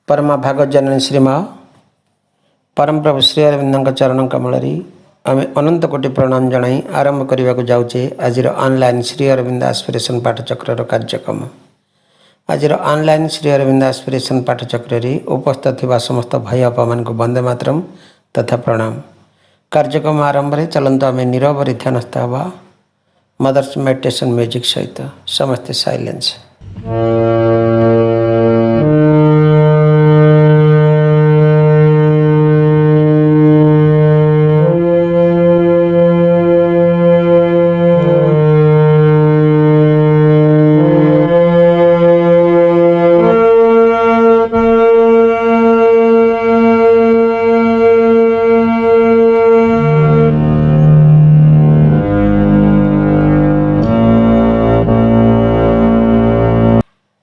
परमा भागवत जननी श्रीमा परम प्रभु श्री अरविंद चरण कमल आम अनंत कोटि प्रणाम जनाई आरंभ करने को जाऊे आज ऑनलाइन श्री अरविंद एस्पिरेशन पाठचक्र कार्यक्रम। आज ऑनलाइन श्री अरविंद एस्पिरेशन पाठचक्र उपस्थित थिबा समस्त भाई आपा मान को वंदे मातरम तथा प्रणाम। कार्यक्रम आरंभ रे चलंतु आम नीरव ध्यानस्थ हवा मदर्स मेडिटेशन म्यूजिक सहित समस्ते साइलेंस।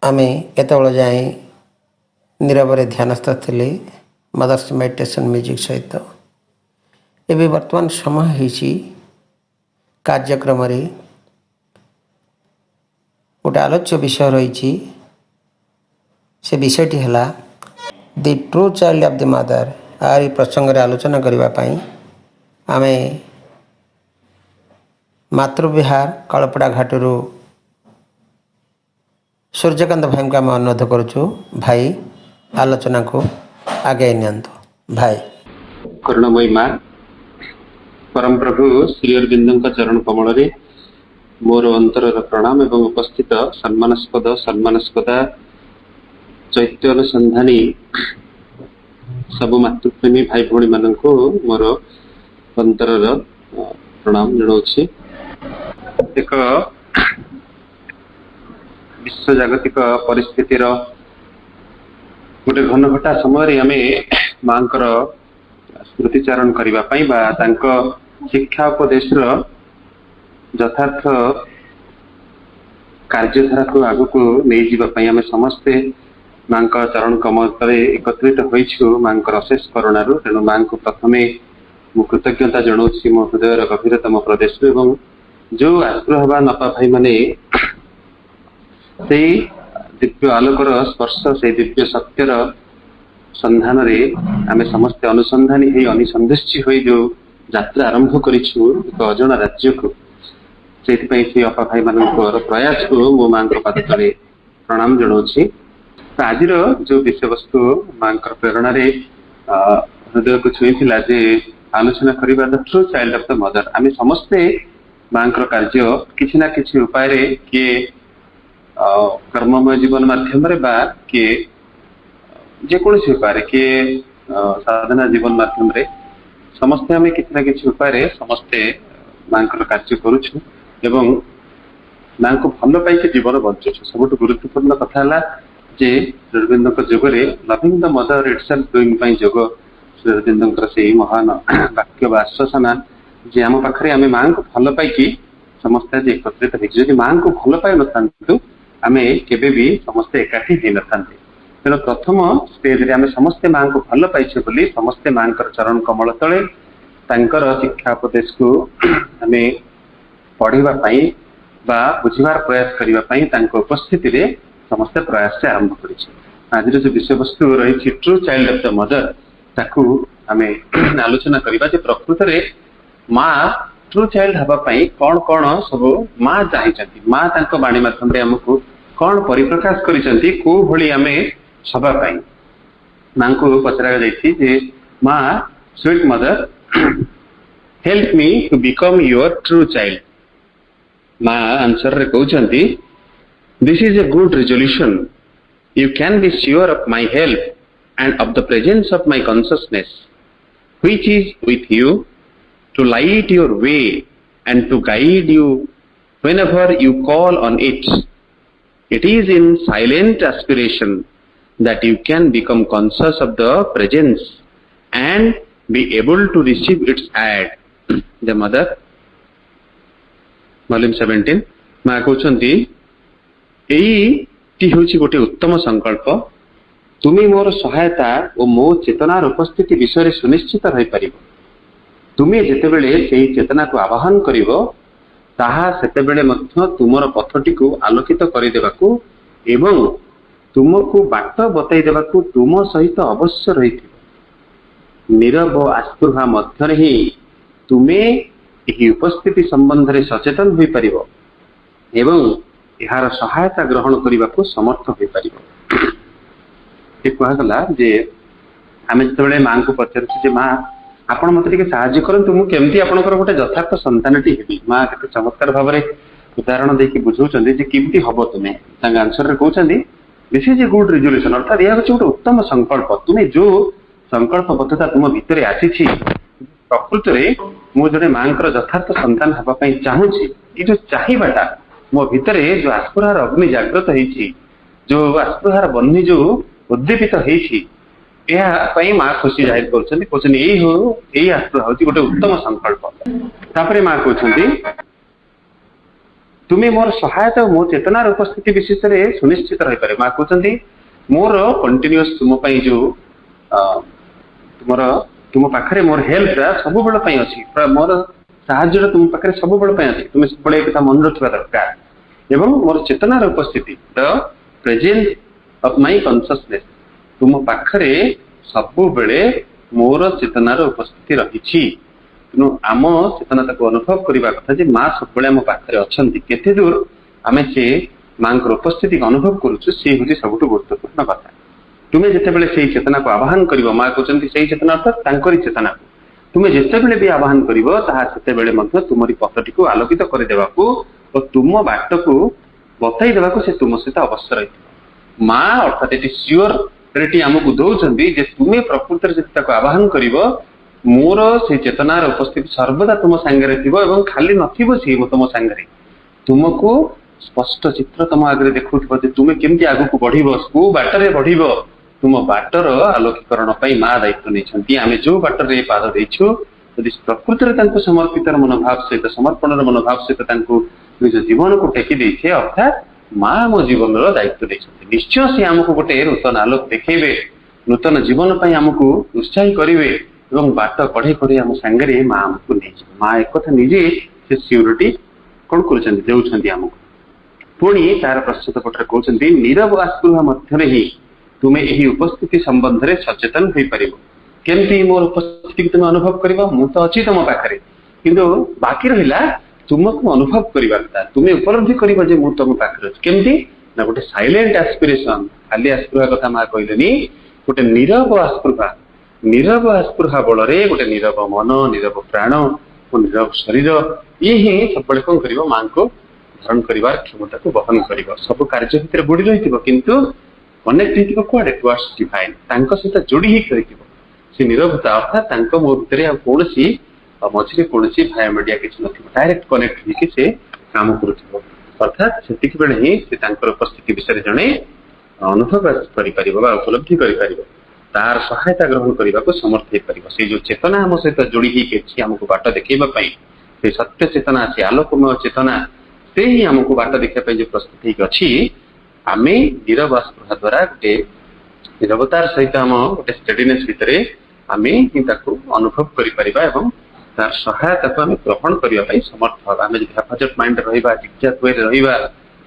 आमे केतबेले जाए नीरव ध्यानस्थ थिले मदर्स मेडिटेशन म्यूजिक सहित। एबे वर्तमान समय होइछि कार्यक्रम गोटे आलोच्य विषय रही। से विषयटी है the true child of the mother. आरी प्रसंग आलोचना करने आम मातृविहार कलपड़ा घाटू सूर्यकांत भाई को आम अनुरोध करुचु भाई आलोचना को आगे नियंतु। भाई करुणामयी माँ परम प्रभु श्री अरविंद चरण कमल मोर अंतर प्रणाम एवं उपस्थित सम्मानस्पदा चैत्य अनुसंधानी सब मातृप्रेमी भाई भौणी मान मोर अंतर प्रणाम जनाऊँ। एक विश्व जागतिक परिस्थितिर गोटे घन घटा समय आम माँ स्मृतिचारण करने शिक्षा उपदेश यथार्थ कार्यधारा को आग को नहीं जावाई आम समस्ते माँ चरण कमल तले एकत्रित होइछु माँ अशेष करुणारू। तेणु माँ को प्रथमे मु कृतज्ञता जनाऊँ मो हृदय गभीरतम प्रदेश एवं जो आग्रह नपा भाई माने से दिव्य आलोकर स्पर्श से दिव्य सत्यर संधान रे आमे समस्त अनुसंधानी है अनिसंधिष्टि हो जो यात्रा आरंभ करिछु एक अजना राज्य को से अपा भाई मान प्रयास को मो माँ पाद तले प्रणाम जनाऊँ। आज जो विषय वस्तु माँ प्रेरणा हृदय को छुईला जे आलोचना करने the true child of the mother. आम समस्ते माँ कार्य किसी ना किसी उपाय किए कर्ममय जीवन माध्यम किए जेकोसी उपाय किए साधना जीवन माध्यम समस्ते आम किसी ना किसी उपाय समस्ते माँ कार्य करुछु एवं माँ को भल पाई जीवन बंचुछु। सब गुरुत्वपूर्ण कथा जे अरविंद जोगरे living the mother itself doing yoga Shri Arvind से महान वाक्य व आश्वासना जे आम पाखे आम माँ को भल पाई समस्ते आज एकत्रित हो माँ को भल पाई न आम केबे भी समस्ते एकाठी हो न। तेणु प्रथम स्टेज आम समस्ते माँ को भल पाइछे बोली समस्ते माँ चरण कमल तले तांकर शिक्षा उपदेश को आम पढ़ाई बुझार प्रयास करने उपस्थिति रे समस्ते प्रयास से आरंभ कर। आज जो विषय वस्तु रही true child of the mother ताकू आम आलोचना करवा प्रकृत में माँ ट्रू चाइल्ड हाँपाई कौन कौन सब माँ चाहिए माँ बाणी मध्यम आमको कौन परिप्रकाश करी आम सभापाई माँ को पचरा जाए माँ sweet mother help me to become your true child. माँ आंसर रे कहते this is a good resolution you can be sure of my help and of the presence of my consciousness which is with you to light your way and to guide you whenever you call on it. It is in silent aspiration that you can become conscious of the presence and be able to receive its aid. The mother, Volume 17, माँ कहते यही हूँ गोटे उत्तम संकल्प तुम्हें मोर सहायता और मो चेतनार उपस्थिति विषय सुनिश्चित रही पार। तुम्हें जितेबले से चेतना को आवाहन करिवो ତାହା ସେତେବେଳେ ମଧ୍ୟ ତୁମର ପଥଟିକୁ ଆଲୋକିତ କରିଦେବାକୁ ଏବଂ ତୁମକୁ ବାଟ ବତାଇ ଦେବାକୁ ତୁମ ସହିତ ଅବଶ୍ୟ ରହିଥିବ। ନୀରବ ଆସ୍ପୃହା ମଧ୍ୟରେ ହିଁ ତୁମେ ଏହି ଉପସ୍ଥିତି ସମ୍ବନ୍ଧରେ ସଚେତନ ହୋଇପାରିବ ଏବଂ ଏହାର ସହାୟତା ଗ୍ରହଣ କରିବାକୁ ସମର୍ଥ ହୋଇପାରିବ। କୁହାଗଲା ଯେ ଆମେ ଯେତେବେଳେ ମାଙ୍କୁ ପଚାରୁଛୁ ଯେ ମା ଆପଣ ମତେ ଟିକେ ସାହାଯ୍ୟ କରନ୍ତୁ, ମୁଁ କେମିତି ଆପଣଙ୍କର ଗୋଟେ ଯଥାର୍ଥ ସନ୍ତାନଟି ହେବି। ମା କେତେ ଚମତ୍କାର ଭାବରେ ଉଦାହରଣ ଦେଇକି ବୁଝାଉଛନ୍ତି ଯେ କେମିତି ହବ ତୁମେ। ତାଙ୍କ ଆନ୍ସରରେ କହୁଛନ୍ତି this is a good resolution, ଅର୍ଥାତ୍ ଏହା ହେଉଛି ଗୋଟେ ଉତ୍ତମ ସଂକଳ୍ପ। ତୁମେ ଯୋଉ ସଂକଳ୍ପବଦ୍ଧତା ତୁମ ଭିତରେ ଆସିଛି, ପ୍ରକୃତରେ ମୁଁ ଜଣେ ମାଙ୍କର ଯଥାର୍ଥ ସନ୍ତାନ ହେବା ପାଇଁ ଚାହୁଁଛି, ଏଇ ଯୋଉ ଚାହିଁବାଟା ମୋ ଭିତରେ ଯୋଉ ଆସ୍ପୃହାର ଅଗ୍ନି ଜାଗ୍ରତ ହେଇଛି, ଯୋଉ ଆସ୍ପୃହାର ବହ୍ନି ଯୋଉ ଉଦ୍ଦୀପିତ ହେଇଛି, ଏହା ପାଇଁ ମା ଖୁସି ଜାହିର କରୁଛନ୍ତି। କହୁଛନ୍ତି ଏଇ ଆସ୍ପୃହା ହଉଛି ଗୋଟେ ଉତ୍ତମ ସଂକଳ୍ପ। ତାପରେ ମା କହୁଛନ୍ତି ତୁମେ ମୋର ସହାୟତା ଓ ମୋ ଚେତନାର ଉପସ୍ଥିତି ବିଶେଷରେ ସୁନିଶ୍ଚିତ ରହିପାରେ। ମା କହୁଛନ୍ତି ମୋର କଣ୍ଟିନ୍ୟୁଅସ ତୁମ ପାଇଁ ଯୋଉ ତୁମ ପାଖରେ ମୋର ହେଲ୍ପଟା ସବୁବେଳ ପାଇଁ ଅଛି, ମୋର ସାହାଯ୍ୟଟା ତୁମ ପାଖରେ ସବୁବେଳ ପାଇଁ ଅଛି। ତୁମେ ସବୁବେଳେ ଏ କଥା ମନେ ରଖିବା ଦରକାର। ଏବଂ ମୋର ଚେତନାର ଉପସ୍ଥିତି, ଦ ପ୍ରେଜେନ୍ସ ଅଫ ମାଇ କନସିୟସନେସ, ତୁମ ପାଖରେ ସବୁବେଳେ ମୋର ଚେତନାର ଉପସ୍ଥିତି ରହିଛି। ତେଣୁ ଆମ ଚେତନା ତାକୁ ଅନୁଭବ କରିବା କଥା ଯେ ମା ସବୁବେଳେ ଆମ ପାଖରେ ଅଛନ୍ତି। କେତେ ଦୂର ଆମେ ସେ ମାଙ୍କର ଉପସ୍ଥିତିକୁ ଅନୁଭବ କରୁଛୁ, ସେ ହେଉଛି ସବୁଠୁ ଗୁରୁତ୍ୱପୂର୍ଣ୍ଣ କଥା। ତୁମେ ଯେତେବେଳେ ସେଇ ଚେତନାକୁ ଆବାହନ କରିବ, ମା କହୁଛନ୍ତି ସେଇ ଚେତନା ଅର୍ଥାତ୍ ତାଙ୍କରି ଚେତନାକୁ ତୁମେ ଯେତେବେଳେ ବି ଆବାହନ କରିବ, ତାହା ସେତେବେଳେ ମଧ୍ୟ ତୁମରି ପଥଟିକୁ ଆଲୋକିତ କରିଦେବାକୁ ଓ ତୁମ ବାଟକୁ ବତାଇ ଦେବାକୁ ସେ ତୁମ ସହିତ ଅବଶ୍ୟ ରହିଥିବ। ମା ଅର୍ଥାତ୍ ଏଠି ସିଓରିଟି ଆମକୁ ଦଉଛନ୍ତି ଯେ ତୁମେ ପ୍ରକୃତରେ ଯଦି ତାକୁ ଆବାହନ କରିବ, ମୋର ସେଇ ଚେତନାର ଉପସ୍ଥିତି ସର୍ବଦା ତୁମ ସାଙ୍ଗରେ ଥିବ ଏବଂ ଖାଲି ନଥିବ ସିଏ ତୁମ ସାଙ୍ଗରେ, ତୁମକୁ ସ୍ପଷ୍ଟ ଚିତ୍ର ତମ ଆଗରେ ଦେଖୁଥିବ ଯେ ତୁମେ କେମିତି ଆଗକୁ ବଢିବ, କୋଉ ବାଟରେ ବଢିବ। ତୁମ ବାଟର ଆଲୋକୀକରଣ ପାଇଁ ମା ଦାୟିତ୍ୱ ନେଇଛନ୍ତି। ଆମେ ଯୋଉ ବାଟରେ ପାଦ ଦେଇଛୁ, ଯଦି ପ୍ରକୃତରେ ତାଙ୍କୁ ସମର୍ପିତର ମନୋଭାବ ସହିତ, ସମର୍ପଣର ମନୋଭାବ ସହିତ ତାଙ୍କୁ ନିଜ ଜୀବନକୁ ଟେକି ଦେଇଛେ, ଅର୍ଥାତ୍ ମା ଆମ ଜୀବନର ଦାୟିତ୍ୱ ଦେଇଛନ୍ତି, ନିଶ୍ଚୟ ସେ ଆମକୁ ଗୋଟେ ନୂତନ ଆଲୋକ ଦେଖେଇବେ, ନୂତନ ଜୀବନ ପାଇଁ ଆମକୁ ଉତ୍ସାହୀ କରିବେ ଏବଂ ବାଟ କଢେଇ କଢେଇ ଆମ ସାଙ୍ଗରେ ମା ଆମକୁ ନେଇଯିବେ। ମା ଏକଥା ନିଜେ ସେ ସିଓରିଟି କଣ କରୁଛନ୍ତି, ଦେଉଛନ୍ତି ଆମକୁ। ପୁଣି ତାର ପ୍ରସ୍ତୁତ ପଟରେ କହୁଛନ୍ତି ନୀରବ ଆସ୍ପୃହା ମଧ୍ୟରେ ହିଁ ତୁମେ ଏହି ଉପସ୍ଥିତି ସମ୍ବନ୍ଧରେ ସଚେତନ ହୋଇପାରିବ। କେମିତି ମୋର ଉପସ୍ଥିତିକୁ ତୁମେ ଅନୁଭବ କରିବ? ମୁଁ ତ ଅଛି ତମ ପାଖରେ, କିନ୍ତୁ ବାକି ରହିଲା ତୁମକୁ ଅନୁଭବ କରିବା କଥା। ତୁମେ ଉପଲବ୍ଧି କରିବ ଯେ ମୁଁ ତମ ପାଖରେ ଅଛି। କେମିତି ନା ଗୋଟେ ସାଇଲେଣ୍ଟ ଆସ୍ପିରେସନ, ଖାଲି ଆସ୍ପୃହା କଥା ମା କହିଲେନି, ଗୋଟେ ନୀରବ ଆସ୍ପୃହା। ନୀରବ ଆସ୍ପୃହା ବଳରେ ଗୋଟେ ନୀରବ ମନ, ନୀରବ ପ୍ରାଣ ଓ ନୀରବ ଶରୀର, ଇଏ ହିଁ ସବୁବେଳେ କଣ କରିବ, ମାଙ୍କୁ ଧାରଣ କରିବାର କ୍ଷମତାକୁ ବହନ କରିବ। ସବୁ କାର୍ଯ୍ୟ ଭିତରେ ବୁଡି ରହିଥିବ, କିନ୍ତୁ କନେକ୍ଟ ହେଇଥିବ କୁଆଡେ, ଟୁୱାର୍ଡସ୍ ଡିଭାଇନ, ତାଙ୍କ ସହିତ ଯୋଡି ହେଇକି ରହିଥିବ। ସେ ନିରବତା ଅର୍ଥାତ୍ ତାଙ୍କ ମୋ ଭିତରେ ଆଉ କୌଣସି ମଝିରେ କୌଣସି ଭାୟା ମିଡିଆ କିଛି ନଥିବ, ଡାଇରେକ୍ଟ କନେକ୍ଟ ହେଇକି ସେ କାମ କରୁଥିବ। ଅର୍ଥାତ୍ ସେତିକି ବେଳେ ହିଁ ସେ ତାଙ୍କର ଉପସ୍ଥିତି ବିଷୟରେ ଜଣେ ଅନୁଭବ କରିପାରିବ ବା ଉପଲବ୍ଧି କରିପାରିବ, ତାର ସହାୟତା ଗ୍ରହଣ କରିବାକୁ ସମର୍ଥ ହେଇପାରିବ। ସେ ଯୋଉ ଚେତନା ଆମ ସହିତ ଯୋଡି ହେଇକି ଅଛି ଆମକୁ ବାଟ ଦେଖେଇବା ପାଇଁ, ସେ ସତ୍ୟ ଚେତନା, ସେ ଆଲୋକମୟ ଚେତନା, ସେ ହିଁ ଆମକୁ ବାଟ ଦେଖିବା ପାଇଁ ଯୋଉ ପ୍ରସ୍ତୁତ ହେଇକି ଅଛି, ଆମେ ନୀରବ ଆସ୍ପୃହା ଦ୍ଵାରା ଗୋଟେ ନିରବତାର ସହିତ ଆମ ଗୋଟେ ଷ୍ଟେଡିନେସ୍ ଭିତରେ ଆମେ ହିଁ ତାକୁ ଅନୁଭବ କରିପାରିବା ଏବଂ ତାର ସହାୟତାକୁ ଆମେ ଗ୍ରହଣ କରିବା ପାଇଁ ସମର୍ଥ ହବା। ଆମେ ଯଦି ହେଫାଜତ ମାଇଣ୍ଡରେ ରହିବା, ଜିଜ୍ଞାସା ୱେରେ ରହିବା,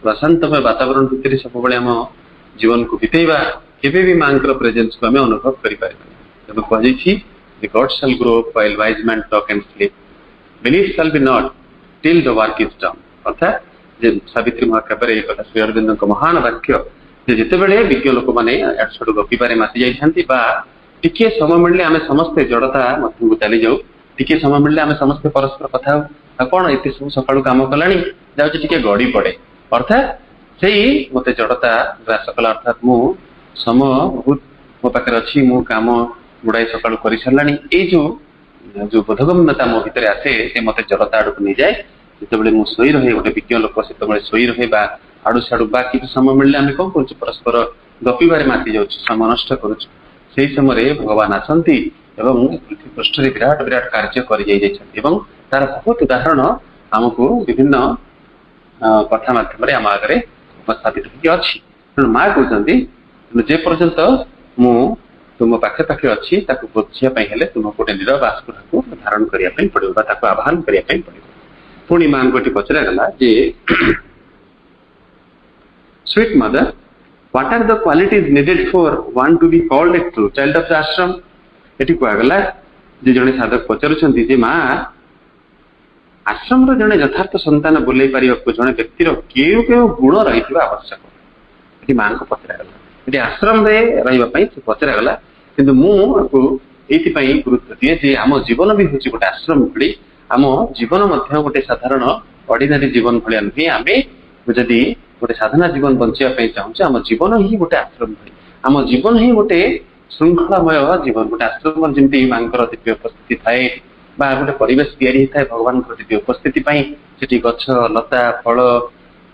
ପ୍ରଶାନ୍ତମୟ ବାତାବରଣ ଭିତରେ ସବୁବେଳେ ଆମ ଜୀବନକୁ ବିତେଇବା, କେବେ ବି ମାଙ୍କର ପ୍ରେଜେନ୍ସକୁ ଆମେ ଅନୁଭବ କରିପାରିବା। ତେଣୁ କୁହାଯାଇଛି ଯେ God shall grow while wise man talk and sleep, belief shall be not till the work is done. ଅର୍ଥାତ୍ ଯେ ସାବିତ୍ରୀ ମହାକାବ୍ୟରେ ଏ କଥା ଶ୍ରୀ ଅରବିନ୍ଦଙ୍କ ମହାନ ବାକ୍ୟ ଯେ ଯେତେବେଳେ ବିଜ୍ଞ ଲୋକମାନେ ଏଠୁ ଗପିବାରେ ମାତି ଯାଇଥାନ୍ତି ବା ଟିକେ ସମୟ ମିଳିଲେ ଆମେ ସମସ୍ତେ ଜଡତା ମଧ୍ୟକୁ ଚାଲିଯାଉ, ଟିକେ ସମୟ ମିଳିଲେ ଆମେ ସମସ୍ତେ ପରସ୍ପର କଥା ହଉ, ଆଉ କଣ ଏତେ ସବୁ ସକାଳୁ କାମ କଲାଣି, ଯାଉଛି ଟିକେ ଗଡି ପଡେ। ଅର୍ଥାତ୍ ସେଇ ମତେ ଜଡତା ଗ୍ରାସ କଲା, ଅର୍ଥାତ୍ ମୁଁ ସମୟ ବହୁତ ମୋ ପାଖରେ ଅଛି, ମୁଁ କାମ ଗୁଡାଏ ସକାଳୁ କରିସାରିଲାଣି, ଏଇ ଯୋଉ ବୋଧଗମ୍ୟତା ମୋ ଭିତରେ ଆସେ, ସେ ମତେ ଜଡତା ଆଡକୁ ନେଇଯାଏ। ଯେତେବେଳେ ମୁଁ ଶୋଇ ରହେ, ଗୋଟେ ବିଜ୍ଞ ଲୋକ ସେତେବେଳେ ଶୋଇ ରହେ ବା ଆଡୁ ସାଡୁ ବା କିଛି ସମୟ ମିଳିଲେ ଆମେ କଣ କରୁଛୁ, ପରସ୍ପର ଗପିବାରେ ମାତି ଯାଉଛୁ, ସମୟ ନଷ୍ଟ କରୁଛୁ। ସେଇ ସମୟରେ ଭଗବାନ ଆସନ୍ତି ଏବଂ ପୃଥିବୀ ପୃଷ୍ଠରେ ବିରାଟ ବିରାଟ କାର୍ଯ୍ୟ କରିଯାଇଛନ୍ତି ଏବଂ ତାର ବହୁତ ଉଦାହରଣ ଆମକୁ ବିଭିନ୍ନ କଥା ମାଧ୍ୟମରେ ଆମ ଆଗରେ ଉପସ୍ଥାପିତ ହେଇକି ଅଛି। ତେଣୁ ମା କହୁଛନ୍ତି ଯେ ପର୍ଯ୍ୟନ୍ତ ମୁଁ ତୁମ ପାଖେ ପାଖେ ଅଛି, ତାକୁ ବୁଝିବା ପାଇଁ ହେଲେ ତୁମକୁ ଗୋଟେ ନୀରବ ଆସ୍ପୃହାକୁ ଧାରଣ କରିବା ପାଇଁ ପଡିବ ବା ତାକୁ ଆହ୍ୱାନ କରିବା ପାଇଁ ପଡିବ। पुणी मां को पचरा गला जे sweet mother what are the qualities needed for one to be called a true child of the ashram एटी कहगला जे जने साधक पचारुछंती जे मां आश्रम रो जने यथार्थ संतान बोलै पारिबा जने व्यक्तिर केउ केउ गुण रहितबा आवश्यक एटी मां को पचरा गला एटी आश्रम रे रहिबा पई पचरा गला किंतु मु को एति पई गुरुत्व दिए जे हम जीवन भी होची गोटे आश्रम भली हम जीवन मध्य गोटे साधारण ऑर्डिनरी जीवन भली आमे आमे जदि गोटे साधना जीवन बंचिया पई चाहूचे हम जीवन ही गोटे आश्रम भली हम जीवन ही गोटे श्रृंखलामय जीवन गोटे आश्रम जेमती मांकर दिव्य उपस्थिति थाए बा गोटे परिवेश तैयारी थाए भगवान दिव्य उपस्थिति पई सेठी गछ लता फल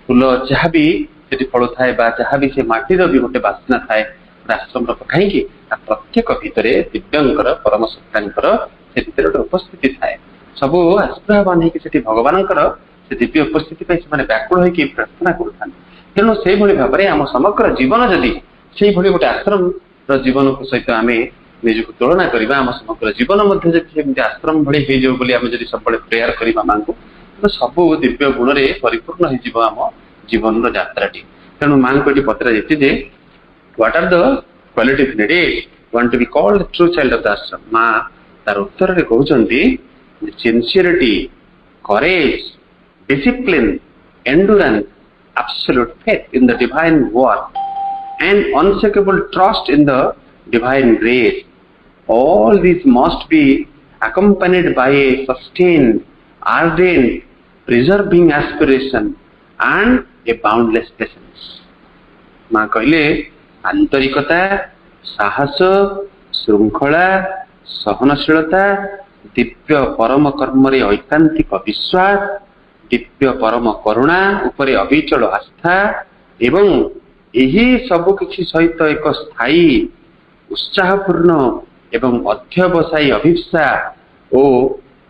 फूल जहाँ भी सेठी फल थाए बा जहाँ भी से माटीर भी गोटे बासना थाए आश्रम कहीं प्रत्येक भितर दिव्यंकर परम सत्तांकर से भितर गोटे उपस्थिति थाए सब आश्रयवान होती भगवान से दिव्य उपस्थिति से व्याकुल होकर प्रार्थना करुता तेणु से भाव में आम समग्र जीवन जदि से गोटे आश्रम जीवन सहित आम निजक तुलना करवा आम समग्र जीवन आश्रम भाई हो सब प्रेयर करवा माँ को तो सब दिव्य गुण में परिपूर्ण होम जीवन यात्राटी तेणु माँ को ये पचरा जाइए what are the qualities needed one to be called true child of the Ashram माँ तार उत्तर में कहते sincerity courage discipline, endurance, absolute faith in the divine work, and unshakable trust in the divine grace. All these must be accompanied by a sustained, ardent, preserving aspiration and a boundless patience. माँ कहले आंतरिकता, साहस, श्रृंखला, सहनशीलता, दिव्य परम कर्म रे ऐकांतिक विश्वास, दिव्य परम करुणा उपरे अविचल आस्था एवं यही सब किछि सहित एक स्थायी उत्साहपूर्ण एवं अध्यवसायी अभिप्सा ओ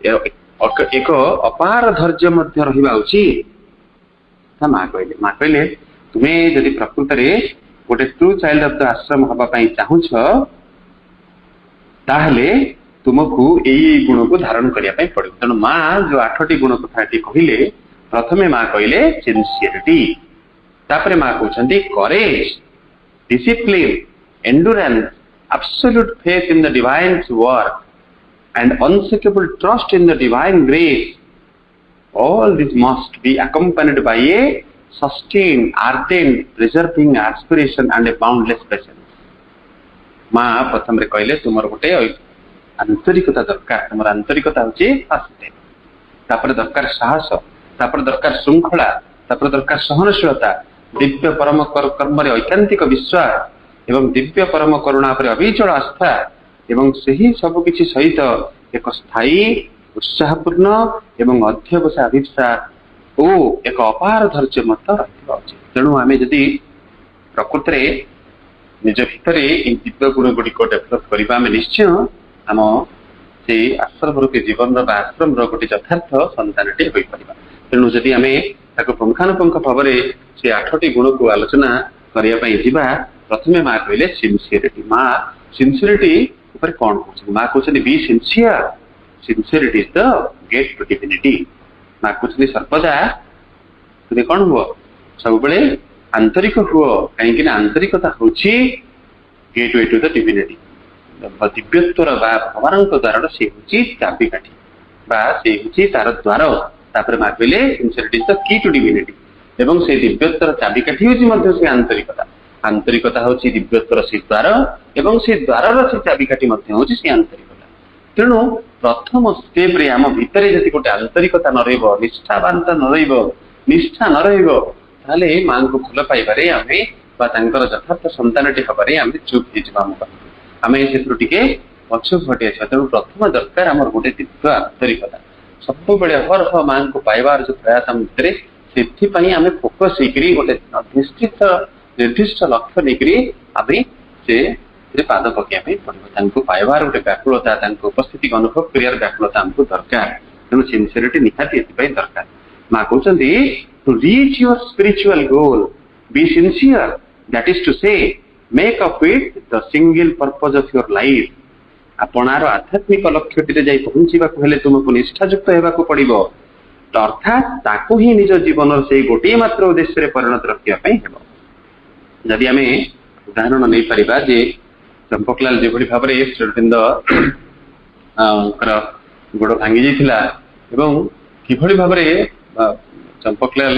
एक अपार धैर्य मध्य रहिबा उचित माँ कहले तुम्हें जदि प्रकृत में गोटे ट्रू चाइल्ड ऑफ द आश्रम हवा पई चाहूछ ताहले तुमको यही गुण को धारण करने पड़ो तेणु माँ जो 8टी गुण कथा कहले प्रथमे माँ कहले सिंसियरिटी तापरे माँ कहते courage discipline endurance absolute faith in the divine work and unshakable trust in the divine grace all this must be accompanied by a sustain ardent preserving aspiration and a boundless patience माँ प्रथम रे कहले तुमर गोटे आंतरिकता दरकार तुम आंतरिकता हूँ दरकार साहस दरकार श्रृंखला दरकार सहनशीलता दिव्य परम कर्म ऐकांतिक विश्वास एवं दिव्य परम करुणा पर अविचल आस्था एवं सही सबकि सहित एक स्थायी उत्साहपूर्ण एवं अध्यवसाय अभिप्सा ओ एक अपार धैर्य मत रहा उचित तेणु आम जदि प्रकृत में निज भितर दिव्य गुण गुड़िक डेभलप करवा निश्चय आम से आश्रम रूपी जीवन आश्रम गोटे यथार्थ संतानटे हो पार तेणु जदि आम पुंखानुपुंख भाव में से 8टी गुण को आलोचना करने प्रथमे माँ कहले सिंसियरिटी माँ सिंसियरिटी कौन कहते माँ कहते be sincere sincerity is the gate to divinity माँ कहते सर्वदा तुम्हें कौन हुआ सब आंतरिक हुआ कहीं आंतरिकता हूँ gateway to the divinity दिव्यत्वर भगवान द्वारा से चाबिकाठी से तार द्वार तापर माँ कहले sincerity is the key to divinity एवं से दिव्यत्वर चाबिकाठी हूँ से आंतरिकता आंतरिकता हूँ दिव्यत्वर से द्वार एवं से द्वार से चाबिकाठी हूँ से आंतरिकता तेणु प्रथम स्टेप रे आम भितर जब गोटे आंतरिकता न निष्ठावानता न निष्ठा न रही माँ को भल पाइबारे आम यथार्थ संतानटी हबारे आम चुप हो आम टे पछुक घटी तेणु प्रथम दरकार आम गोटे दिव्य आंतरिकता सब हरह माँ को पाइबार जो प्रयास आम भितर से आम फोकस होकर गोटे निश्चित निर्दिष्ट लक्ष्य नहीं आम से पाद पकड़ पड़ो पाइबार गोटे व्याकुलता उपस्थिति अनुभव कर व्याकुलता आमको दरकार तेणु सिंसियरिटी निहाती दरकार माँ कहते to reach your spiritual goal be sincere that is to say make of it the single purpose of your life आपणार आध्यात्मिक लक्ष्य टी पहुंचा तुमको निष्ठायुक्त होगा पड़ो अर्थात ताकू ही निज जीवन से गोटे मात्र उद्देश्य परिणत रखापी हेब जदि आम उदाहरण नहीं पारिबा जे चंपकलाल जो भाव में श्रीअरविंद गोड़ भांगी जाइथिला एवं किभଳି भाବରେ चंपकलाल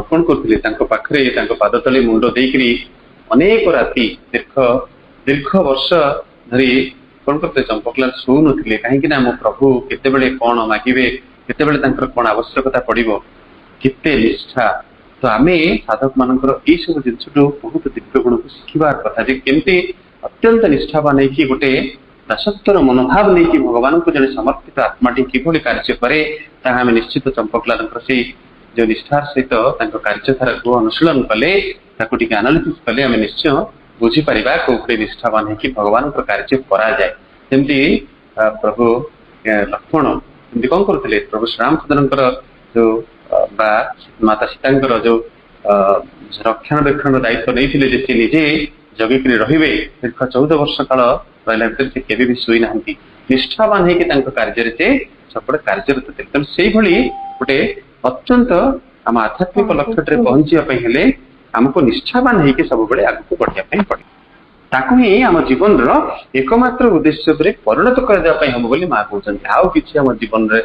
कौन करथिले तांको पाखरे तांको पाद तले मुंड देकरी अनेक राति दीर्घ वर्ष धरी कौन करते चंपकलाल शो नथिले कहीं मो प्रभु केतेबेले कौन मागिबे केतेबेले तांकर कौन आवश्यकता पड़िबो केते निष्ठा तो आमे साधक मानकर ये सब जिनसटू बहुत दिव्य गुण को शिखिबार कथा जे केमती अत्यंत निष्ठावान है गोटे दासत्वर मनोभाव नहीं कि भगवान को जड़े समर्पित आत्माटी किभଳି कार्य करे ताहा आमे निश्चित चंपकलाल से जो निष्ठार सहित कार्यधारा को अनुशीलन कले एनालिसिस कले आमे निश्चय बुझी पारिबा कोपरे निष्ठावान है कि भगवान को कार्य करा जाए जेमती प्रभु लक्ष्मण एमती कौन करथिले प्रभु श्रीरामचंद्र जो माता सीता जो रक्षणाबेक्षण दायित्व नहीं निजे जगिक रे दीर्घ 14 वर्ष काल रहा भर से केवे भी शोई ना निष्ठावान है कार्य सब कार्यरत थे तेणु से गोटे अत्यंत आम आध्यात्मिक लक्ष्य पहुंचापे आमको निष्ठावान है सब बड़े आगे बढ़ापी पड़े ताकू ही आम जीवन एकमात्र उद्देश्य परिणत करने हम बोली माँ कहते आउ कि आम जीवन में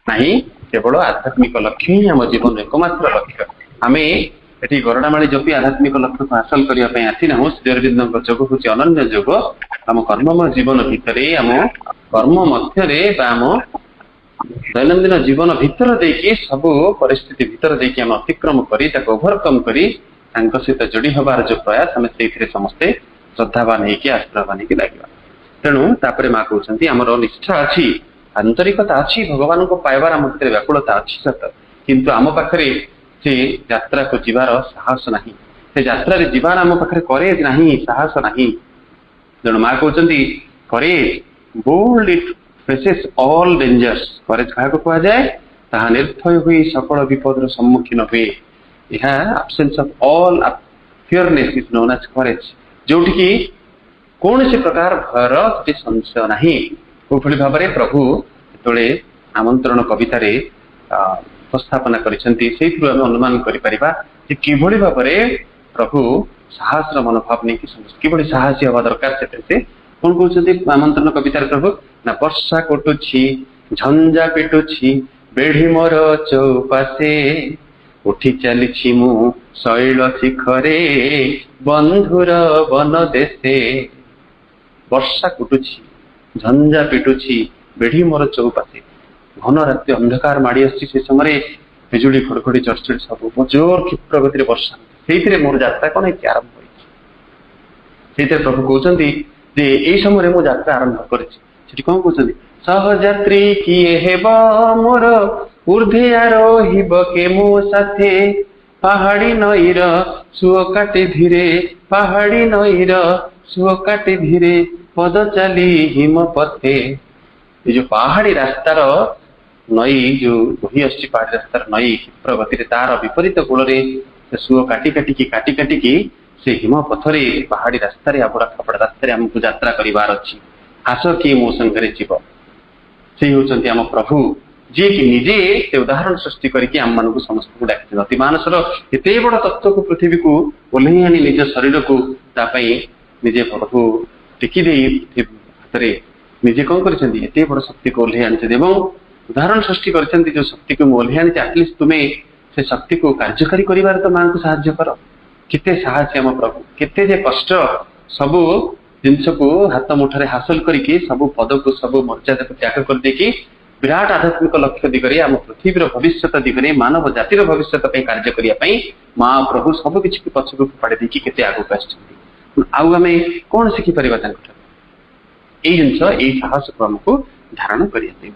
नहीं केवल आध्यात्मिक लक्ष्य ही आम जीवन एकमात्र लक्ष्य आम ये गरडामाड़ी जपी आध्यात्मिक लक्ष्य को हासिल करने आसीना श्रीअरविंद जोग हूँ अनन्य जोग आम कर्ममय जीवन भितर आम कर्म मध्य आम दैनंदिन जीवन भितर देकी सब परिस्थिति भितर देकी आम अतिक्रम करी ओभरकम करी सहित जोड़ी हबार जो प्रयास आम से समस्ते श्रद्धावान होगी आस्थावान होगी लगे तेणु तापर माँ कहते आमर निष्ठा अच्छी आंतरिकता अच्छी भगवान को पाइबार आम भर व्याकुलता अच्छी सत किंतु आम पाखे से यात्रा को जीवार साहस नहीं से यात्रा जीवार आम पाखे करेज नहीं साहस नहीं तेणु माँ कहते courage bold it faces all dangers courage क्या कह जाए ताहा निर्भय हुई सकल विपद सम्मुखीन हुए यह absence of all fearlessness is known as courage जोटि की कौन से प्रकार भयर कि संशय नहीं कोभଳି भाବରେ प्रभु जेतोळे आमंत्रण कवितार उपस्थापना करिसेंती सेहितु आमे अनुमान करि परिबा जे किभଳି भाବରେ प्रभु साहस मनोभाव नहीं कि किभଳି साहसी हवा दरकार से कौन कहते आमंत्रण कवितार प्रभु ना वर्षा कटुछि झंझा पेटुछि बेढ़ी मोर चौपासे उठी चली मु शैल शिखरे बंधुर वन देशे वर्षा कुटुछि झंझा पिटुछि बेढ़ी मोर चौपासे घन राति अंधकार माड़ी आसी से समय बिजुड़ी घड़घड़ी चढ़चढ़ सब जोर क्षिप्र गति वर्षा से मोर यात्रा कौन है आरंभ हो प्रभु कहते ये समय मो यात्रा आरंभ कर कौन कहते सहयात्री किए हेब मोर ऊर्धे आरोहिब के मो साथे पहाड़ी नईर सुओ काटे धीरे पहाड़ी नईर सुओ काटे धीरे पद चली हिम पथे ये जो पहाड़ी रास्तार नई जो बही आसी पहाड़ी रास्तार नई क्षिप्र गति तार विपरीत कूल सुओ काटी काटिकी से हिम पथरे पहाड़ी रास्तार आबड़ा खापड़ा रास्तार आमको यात्रा करिवार अछि आस किए मो संगे जीव से होचंती आम प्रभु जी कि निजे से उदाहरण सृष्टि करके आम मान समस्त को डाक अति मानसर एत बड़ तत्व को पृथ्वी को ओह्लई आनी निज शरीर को निजे प्रभु टेकी हाथ निजे कौन करते बड़ शक्ति को ओह्लई आनी उदाहरण सृष्टि कर जो शक्ति को ओह्लई आनी आटलिस्ट तुम्हें से शक्ति को कार्यकारी कर तो माँ को साहाय्य कर केते साहसी आम प्रभु केते जे कष्ट सबू जिनस को हाथ मुठारे हासिल करके सब पद को सब मर्यादा को त्याग कर देकी विराट आध्यात्मिक लक्ष्य दिगरे आम पृथ्वीर भविष्य दिगरे मानव जातिर भविष्य कार्य करने माँ प्रभु सबकि पछक फाड़ी देकी केते आगक आमे कौन शिखिपर ये जिनस ये साहस को आमको धारण करने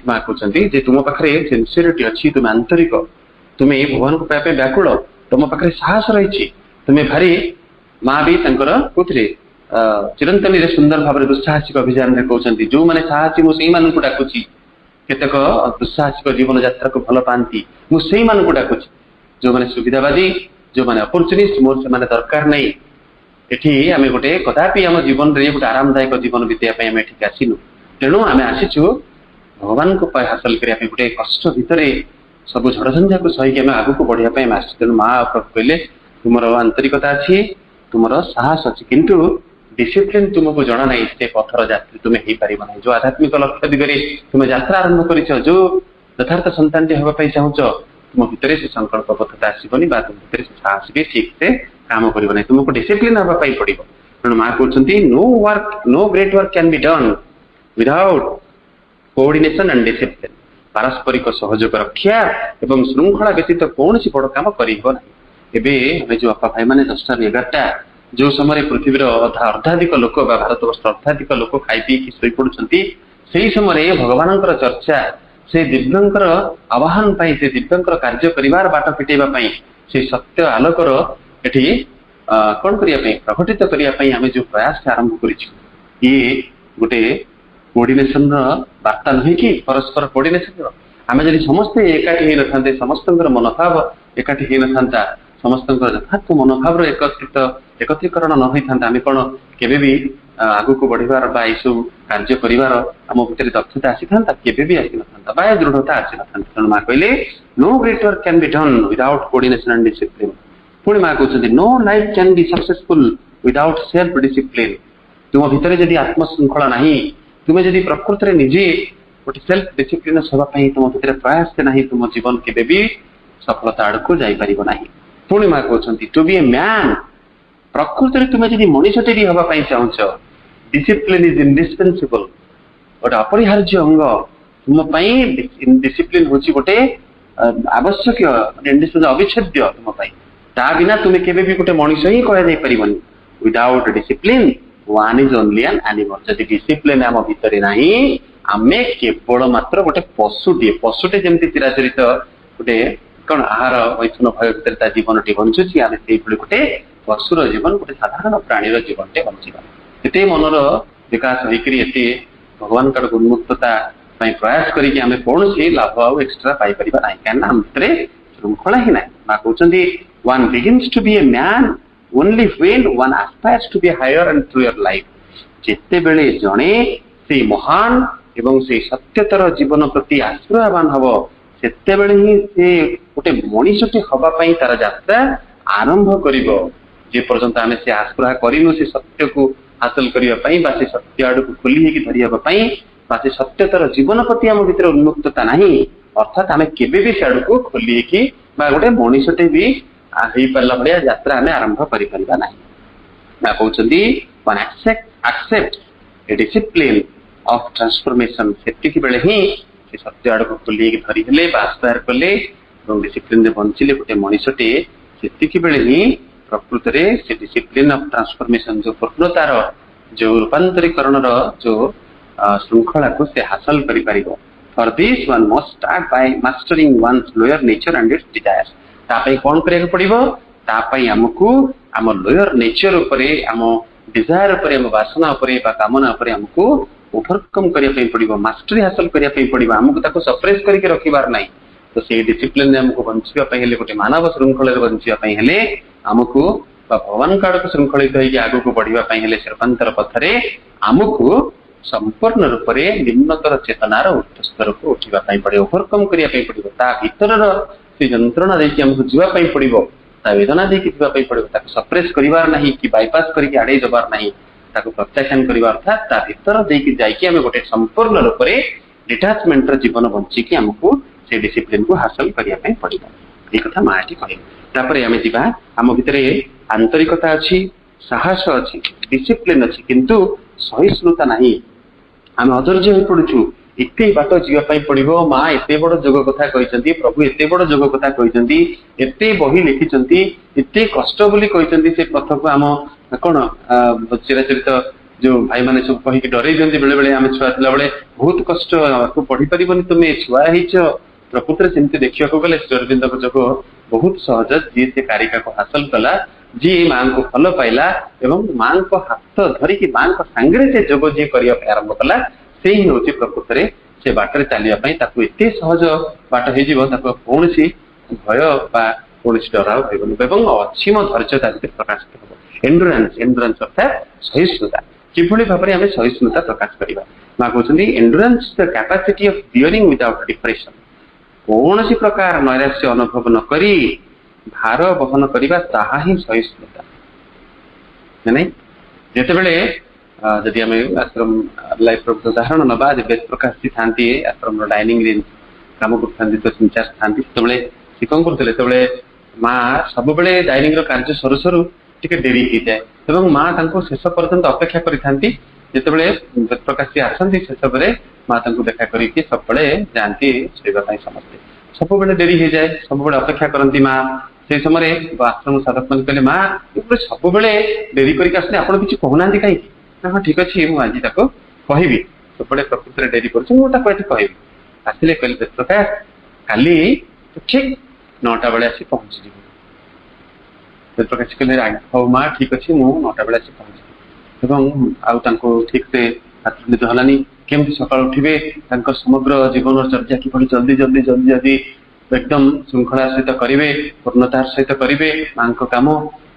माँ कहते तुम पाखे सिनसीयरिटी अच्छी तुम आंतरिक तुम्हें भगवान को पाइबा व्याकुल तुम पाखे साहस रही तुम्हें भारी माँ भी कौन चिरंतनी सुंदर भाव दुस्साहसिक अभियान में कहते जो मैंने साहसी मुझे डाकुची केतक दुस्साहसिक जीवन यात्रा को भल पाती मुझे डाकुची जो मैंने सुविधावादी जो मैंने अपॉर्चुनिस्ट मोर से दरकार नहीं एठी आम गोटे कदापि आम जीवन में गोटे आरामदायक जीवन बीतवाई आम एठिक आसीनु तेणु आम आसीचु भगवान को हासिल करने गोटे कष्ट भितर सब झड़झंझा को सही आम आग को बढ़िया आस तेणु माँ कहले तुम आंतरिकता अच्छी तुम साहस अच्छी किंतु डिसिप्लिन तुमको जना ना से पथर यात्री तुम्हें हो पार ना जो आध्यात्मिक लक्ष्य दिगरे तुम्हें यात्रा आरंभ कर जो यथार्थ संतान टी चाहूच तुम भितर से संकल्पबद्धता आसबनी तुम भितर से साहस भी ठीक से काम कर तुमको डिसिप्लिन हाँपाई पड़ो तेणु माँ कहते no great work can be done without coordination and discipline पारस्परिक सहयोग रक्षा एवं श्रृंखला व्यतीत कौन बड़ कम करना एवं जो अपा भाई मैंने 10टा 11टा जो समय पृथ्वीर अर्धाधिक लोक भारत वर्ष अर्धाधिक लोक खाई पी शोई पड़ुंट से समय भगवान चर्चा से दिव्यंकर आह्वान से दिव्यंकर कार्य कर बाट फिटेवाई से सत्य आलोकर एटी कौन करने प्रकटित करने आम जो प्रयास आरंभ कर गोटे कोऑर्डिनेशन वार्ता नुहे कि परस्पर कोऑर्डिनेशन आम जब समस्ते एकाठी हो न समस्त मनोभाव एकाठी हो न समस्त यथार्थ मनोभाव एकत्रीकरण न होता आम कौन के आग को बढ़ार सब कार्य कर भीतर दक्षता आसी था भी आसी ना दृढ़ता आसी ना तेणु माँ कहले no great work can be done without coordination and discipline पुणी माँ कहते no life can be successful without self discipline तुम भितर जदि आत्मशृंखला नहीं तुम्हें जदि प्रकृत में निजे गोटे सेल्फ डिसिप्लिन हाँपाई तुम भर प्रयास ना तुम जीवन के भी सफलता आड़ को जापर ना पुणी माँ कहते टू बी ए मैन प्रकृत में तुम्हें जब मनीषटे भी हाँपाई चाहूच डिसिप्लिन इज इंडिस्पेंसिबल गोटे अपरिहार्य अंग तुम डिसिप्लिन हूँ गोटे आवश्यक अविच्छेद्य तुम ता बिना तुम्हें केवे भी गोटे मनीष ही कह without discipline one is only an animal जदि डिसिप्लिन आम भितर नहीं आमे केवल मात्र गोटे पशुटे जमी चिराचरित गोटे कौन आहार मैथुन भय भर जीवन टी बंचुची आम से गोटे पशुर जीवन गोटे साधारण प्राणीर जीवन टे बंचा ये मनर विकास होते भगवान का उन्मुक्तता प्रयास करके कौन सी लाभ आउ एक्सट्रा पाई ना कहीं आम भितर श्रृंखला ही ना माँ कहते one begins to be a man only when one aspires to be higher and truer life जिते बेले जड़े से महान एवं से सत्यतर जीवन प्रति आश्रयवान हम सेते बेले ही से गोटे मनीषटे हवाई तार यात्रा आरंभ कर पर्यंत आम से आश्रय करूँ से सत्य को हासिल करने से सत्य आड़ को खोली धरवाई से सत्यतर जीवन प्रति आम भर उन्मुक्तता नहीं अर्थात आम के से आड़ को खोली गोटे मनीषटे भी हो पारा भाया यात्रा आम आरंभ करना ना कहते one accept a discipline of transformation से बेले ही सत्य आड़ को खोली धरी आस्पायर कले डिसिप्लिन बंचिले गोटे मनीषटे से बेले ही प्रकृत में से डिसिप्लिन ऑफ ट्रांसफॉर्मेशन जो पूर्णतार जो रूपांतरीकरण जो श्रृंखला को से हासिल कर for this one must start by mastering one's lower nature and its desires तापाई कौन करिया पड़िबो तापाई हमकु आम लोअर नेचर उपरे आम डिजायर उपरे आम वासना उपरे बा कामना उपरे हमकु ओवरकम करिया पई पड़िबो मास्टरी हासिल करिया पई पड़िबो हमकु ताको सप्रेस करके रखिबार नाही तो से डिसिप्लिन हमकु बंचिबा पई हेले गोटे मानव श्रृंखला रे बंचिबा पई हेले हमकु भगवान काड़ को श्रृंखलित होइके आगु को बढ़िबा पई हेले सर्पांतर पथरे हमकु संपूर्ण रूप से निम्नतर चेतनार उच्च स्तर को उठा पड़े ओवरकम करने पड़ो ता भीतर से जंत्रणा देखिए आमको जावाई पड़ो ता वेदना देखिए जावाई पड़ो सप्रेस करिवार नहीं कि बाईपास करके आड़े जबार नहीं ताको प्रत्याख्यान करिवा अर्थात ता भीतर देखिए जाइए आम गोटे संपूर्ण रूप से डिटाचमेंट जीवन बंचिकी आमको से डिसिप्लिन को हासिल करने पड़ो ये कथा माटी कह आम जा आम भितर आंतरिकता अच्छी साहस अच्छी डिसिप्लिन अच्छी किंतु सहिष्णुता नहीं आम अधर्य हो पड़ुछु एते बाट जीवाई पड़ो माँ एते बड़ जोग कथा कहते प्रभु एते बड़ जोग कथा कहते एते बही लिखिं एते कष्ट बोली कहते से पथ को आम कौन चिराचरित जो भाई मैंने सब कहीकि डर दिखते बेले बेले आम छुआ थी बेले बहुत कष्ट आपको पढ़ी पारन तुम्हें छुआ हो प्रकृत में सेमती देखा गले श्रीअरविंद जोग बहुत सहज जी से कारिका को हासिल कला जी माँ को भल पाइला एवं माँ को हाथ धरिकी माँ को सांगे से जोग जी करने आरंभ कला से ही हूँ प्रकृत में से बाटर चलने एत सहज बाट हो कौन भय कौन डर भयन असीम धैर्य प्रकाशित हम एंडुरांस अर्थात सहिष्णुता किभଳି भाବରେ आमे सहिष्णुता प्रकाश करिबा मां कहउछन्ती endurance the capacity of bearing without depression कौन सी प्रकार नैराश्य अनुभव न करी भार वहन करिबा ताहा ही सहिष्णुता नहीं जेते बेले जदि आमे आश्रम लाइफ उदाहरण नबा जे बेद प्रकाश जी थांती आश्रम डाइनिंग रूम काम करथांती तो इंचार्ज थांती तबले से कौन करथले तबले मां सब बेले डाइनिंग रो कार्य सरू सरू टिके डेरी ही जाए एवं मां तांको शेष पर्यंत अपेक्षा करिथांती जेतेबेले बेद प्रकाश जी आसंती शेष बेले मां तांको देखा करी कि सब बेले जानती सेवा पई समझते सब बेले डेरी ही जाए सब बेले अपेक्षा करंती मां से समय आश्रम साधक मन कहले मां सब बेले डेरी करिक आसने आपण किछि कहनांती काई हां ठीक अछि मु आज ताको कहिबी सब बेले प्रकृति रे डेरी करछ मु ताको एठी कहिबी आसिले कहले बेद प्रकाश काली ठीक 9टा बेले आसी पहुंची जिवो बेद प्रकाश कहले हो मां ठीक अछि मु 9टा बेले आसी पहुंची एवं आउ तांको ठीक से निद हलानी केमती सकाळ उठिबे तांको समग्र जीवन चर्चा कि बड़ी जल्दी जल्दी जल्दी जल्दी एकदम श्रृंखला सहित करिवे पूर्णतार सहित करिवे मांको काम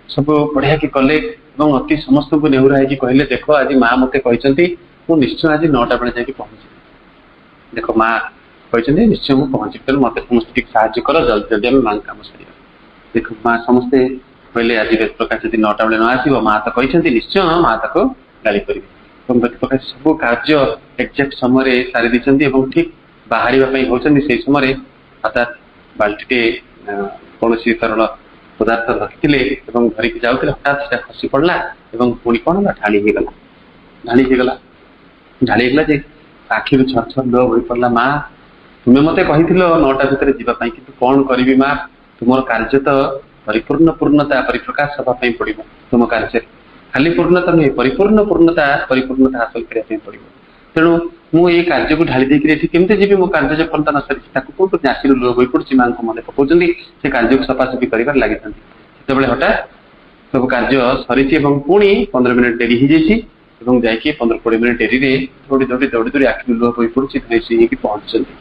सब बढ़िया कि कले एवं अति समस्त को नेहुरा है कि कहले देखो आज मां मते कहिसंती मु निश्चय आज 9टा बेले जाके पहुंची देखो मां कहिसंती निश्चय मु पहुंची तेल मते समस्त सहायता करो जल्दी जल्दी हम मां काम सरिया देखो मां समस्त कहले आज बेद प्रकाश यदि 9टा बेले न आसीबो मां त कहिसंती निश्चय मां ताको गाली करिवे एवं बेद प्रकाश सब कार्य एक्जेक्ट समय सारी दिसंती एवं ठीक बाहरिबा पई होचंती से समय अर्थात बाल्टीटे कौन सी तरल पदार्थ रखिले एवं धरिक जाउतिले हठात सेटा खसी पड़ला एवं पुणी कौन ढाली हे गला जे आखिर छर छर लो होई पड़ला मां तुमे मते कहिथिलो 9टा भितर जीवा पई किंतु कोन करबी मां तुमर कार्य तो परिपूर्ण पूर्णता परिप्रकाश सभा पई पड़िबो तुम कार्य खाली पूर्णता नहीं परिपूर्णता हासिल करिया पई पड़िबो तेणु मु ये कार्य को ढाली देकि एठी केमते जीवी मो कार्य जे पर्यंत न सरी ताको कोन नासिर लो होई पड़छि मां को मने पकोजंदी से कार्य को सफासफी करिवार लागिथांती सेतेबेले हठात सब कार्य सरीछि एवं पुणी 15 मिनिट डेरी ही जेछि एवं जायकि 15-20 मिनिट डेरी रे दौड़ी आखि लो होई पड़छि धैसी कि पहुंचछन्ती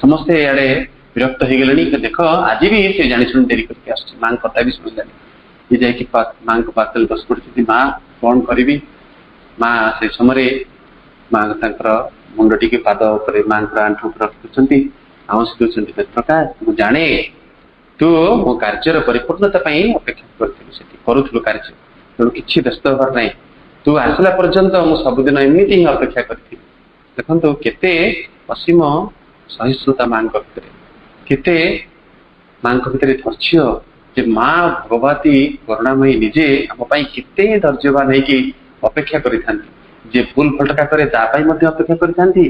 समस्त याडे विरक्त हो गलेनी देखो आज भी से जानी सुन डेरी करके आछि मां कथा भी सुनलानी ये जायकि मां को पातल बस पड़छि मां कोन करिवि मां से समय मां तांकर मुंडटी के पाद ऊपर मां आंठू रखुचंती आवास दोचंती बेद प्रकाश मु जाने तू मो कार्यर परिपूर्णता पई अपेक्षा करथिलु सेठी करूथलु कार्य तेणु किछि व्यस्त होबार नाही तू आसला पर्यंत मु सब दिन एमिति ही अपेक्षा करथि देखंतु केते असीम सहिष्णुता मां भितर केते मां भितर धैर्य जे मां भगवती करुणामयी निजे हम पई केते धैर्यवान है कि अपेक्षा करिथांती जे भूल फटका करे ता पई मध्ये अपेक्षा करिथांती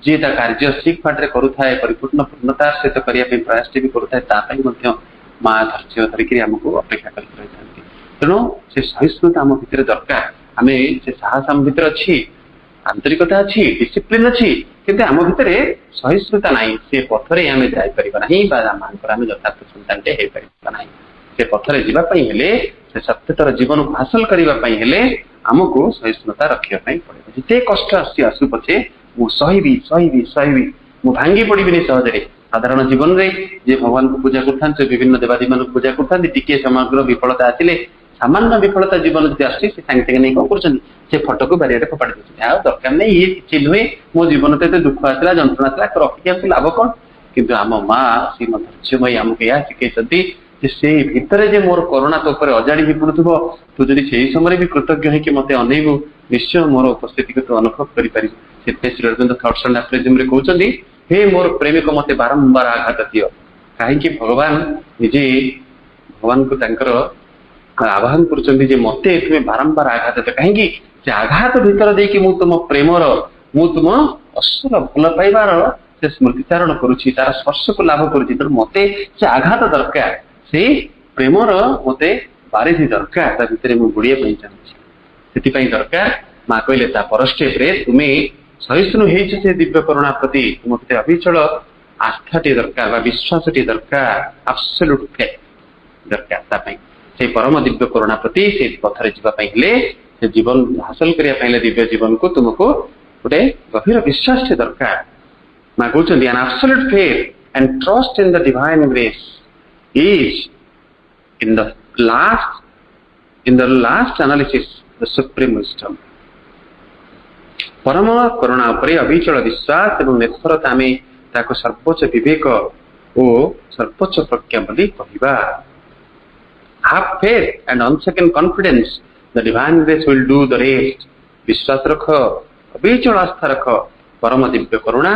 जे ता कार्य ठीक पाटरे करूथाय परिपूर्ण पूर्णता सहित करिया पे प्रयास भी करूथाय ता पई मध्ये मां धैर्य धरिकरी हमको अपेक्षा करि रहिथांती तेणु से सहिष्णुता हम भितर दरकार आमे से साहस हम भितर अछि आंतरिकता अछि डिसिप्लिन अछि किंतु हम भितर सहिष्णुता नाही से पथरे आमे जाय परिबा नाही बा मानकर आमे यथार्थ संतानटे हे परिबा नाही से पथरे जीवा पई हेले से सत्यतर जीवन को हासिल करिबा पई हेले हमको सहिष्णुता रखिया पई पड़े जिते कष्ट आसु पछे मु सहीबी मु भांगी पड़िबिनी सहजरे साधारण जीवन रे जे भगवान को पूजा करथान से विभिन्न देवादी मान पूजा करथान टिके समग्र विफलता आसिले सामान्य विफलता जीवन जति आसी से सांगे सांगे नहीं कौन करछन से फोटो को बारिया फोपाड़ी देछन आ दरकार नहीं ये किछि नुहे मो जीवन ते दुख आसला जंत्रणा आसला तो रखि के लाभ कोन किंतु आम मां श्रीमती धैर्यमयी हमको या शिखैछंती से भितर जे मोर करुणा तो ऊपर अजाड़ी ही पड़ुथबो तू जदि सेही समय भी कृतज्ञ है कि मते अनेबु निश्चय मोर उपस्थिति को तो अनुभव करि पारि से श्री अरविंद थॉट्स एंड एप्रिज्म रे कहउछंती हे मोर प्रेमिक मते बारंबार आघात दियो काहे कि भगवान निजे भगवान को तांकर आह्वान करछंती जे मते तुमे बारंबार आघात दे काहे कि से आघात भीतर दे कि मु तुम प्रेमर मु तुम असल भल पाइबार से स्मृतिचारण करुछि तार स्पर्श को लाभ करुछि त मते से आघात दरकार से प्रेमर मते बारिधि दरकार ता भितरे मु बुड़िए पई चाहछि सेति पई दरकार मा कहले ता परस्टेप रे तुमे सहिष्णु हेछ से दिव्य करुणा प्रति तुम भितर अविचल आस्थाटी दरकार बा विश्वासटी दरकार एब्सोल्यूट फेथ दरकार ता पई से परम दिव्य करुणा प्रति से पथरे जीवा पई हेले से जीवन हासिल करिया पई दिव्य जीवन को तुमको गोटे गभीर विश्वास दरकार मा कहउछन्ती an absolute faith and trust in the divine grace is in the last analysis the supreme wisdom परम करुणा उपरे अविचल विश्वास एवं निर्भरता आमे ताको सर्वोच्च विवेक ओ सर्वोच्च प्रज्ञा बोली कहिबा। Have faith and unshaken confidence. The divine grace will do the rest. विश्वास रख, अविचल आस्था रख, परम दिव्य करुणा